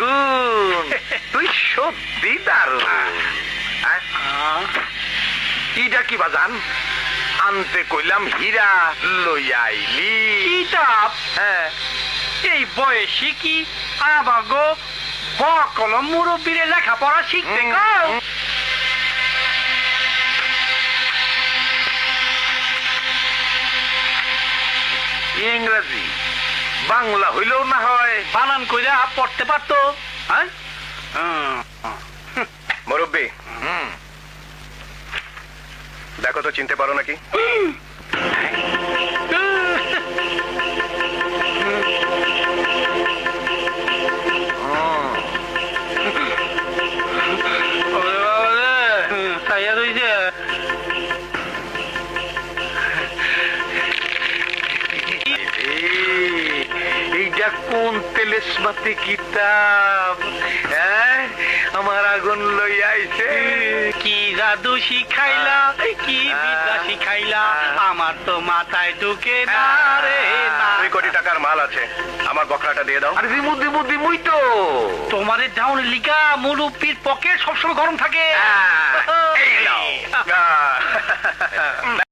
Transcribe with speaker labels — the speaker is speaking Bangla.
Speaker 1: গুণ তুই সত্যি দারুণ। ইটা কি বাজান আনতে কইলাম হীরা লইয়া আইলি।
Speaker 2: কিতাব
Speaker 1: হ্যাঁ
Speaker 2: এই বয়সে কি আবাগো বকলম মুরব্বীরে লেখাপড়া শিখতে কও?
Speaker 1: ইংরেজি বাংলা হইলেও না হয়
Speaker 2: বানান কইরা পড়তে পারতো। হ্যাঁ
Speaker 3: মুরব্বী দেখো তো চিনতে পারো নাকি?
Speaker 1: এইটা কোন তেলেসমাতি কিতাব? হ্যাঁ আমার আগুন লইয়া আইছে।
Speaker 2: কি জাদু শিখাইলা, কি বিদ্যা শিখাইলা, আমার তো মাথায় ঢুকে না রে না।
Speaker 3: 2 কোটি টাকার মাল আছে, আমার বকরাটা দিয়ে দাও।
Speaker 1: আর দিমুই তো
Speaker 2: তোমারে ডাউন লিগা মুরব্বীর পকেট সবসময় গরম থাকে।
Speaker 1: এই নাও।